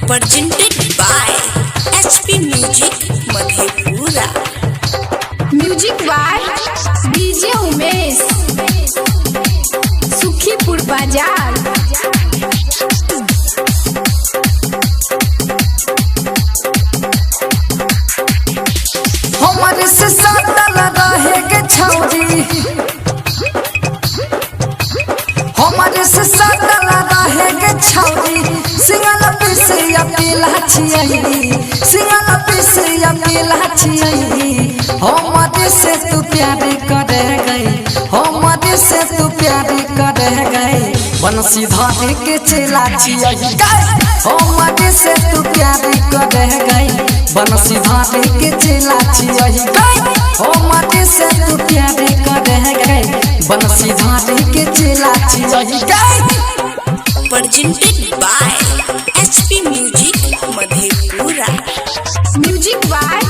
presented by HP Music Madhepura. Music by DJ Umesh Sukhipur बाजार। हमारे से साटल रहे के छौरी, हमारे से साटल रहे के छौरी, सिंगल पीसिया पीला छियई, सिंगल पीसिया पीला छियई। हमारे से तू प्यार करे गई, हमारे से तू प्यार करे गई, बंसी धारे के चला छियई। हमारे से तू प्यार करे गई, बंसी धारे के चला छियई। हमारे से तू प्यार करे गई, बंसी धारे के चला छियई। Presented by HP Music Madhepura. Music by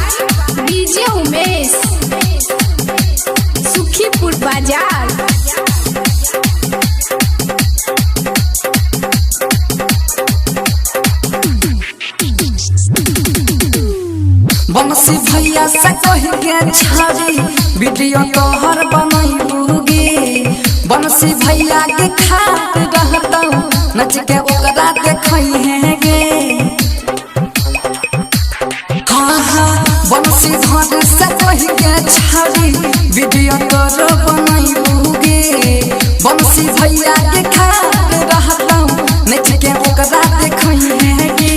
DJ Umesh Sukhipur बाजार। बंसी भैया से कह के छारी, वीडियो तोहर बनैबूगे। बंसी भैया के खात रहतौ, नच के ओकरा देखै गे। हाँ हाँ बंसी धर से कह के छारी, वीडियो तोहर बनैबूगे। बंसी भैया के खात रहतौ, नच के ओकरा देखै गे।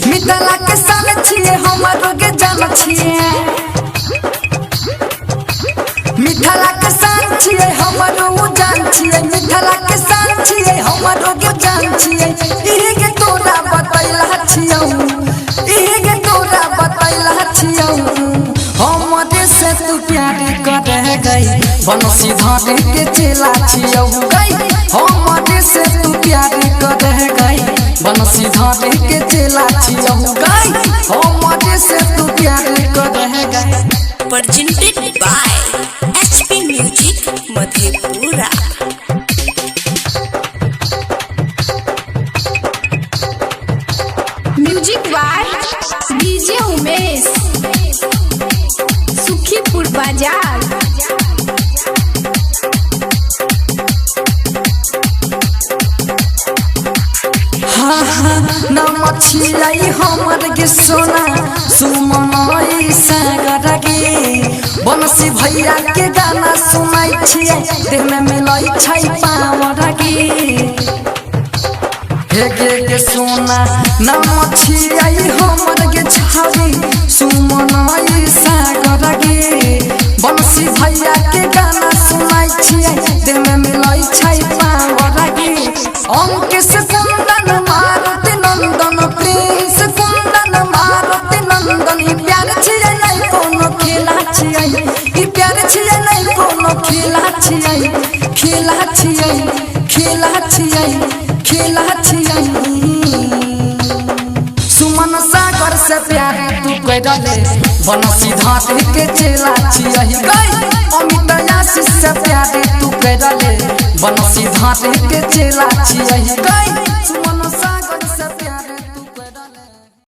मितला के संग छिए हमरो के जान छिए, मिठला के संग छिए हमरो जान छिए, मिठला के संग छिए हमरो के जान छिए। इहे के तोरा बतैला छियौ, इहे के तोरा बतैला छियौ। हमरे से तू प्यार करे गई, बंसी धारे के चला छियौ गई। हमरे से तू प्यार करे गई, बंसी धारे के चला छियौ गई। हमरे से तू प्यार करे गई। Presented by HP Music Madhepura. Music by DJ Umesh Sukhipur बाजार। हाँ हाँ नाम छिलाई हमर के सोना, सुमनई सागर गे। बंसी भैया के गाना सुनाई छियै, देह में मिलाई छै पावर गे। हे गे सोना नाम छिलाई हमर के छावी, सुमनई सागर गे। बंसी भैया के गाना सुनाई छियै, देह में मिलाई छै पावर गे। अंक से कुंदन मारुति नंदन, प्रिंस कुंदन मारुति नंदन। ई प्यार छियै नहीं कोनो खेला छियै, ई प्यार छियै नहीं कोनो खेला छियै, खेला छियै, खेला छियै, खेला छियै। सुमन सागर से प्यार तू करले, बंसी धारे के चला छियई गई। अमित आशीष से प्यार तू करले, बंसी धारे के चला छियई गई।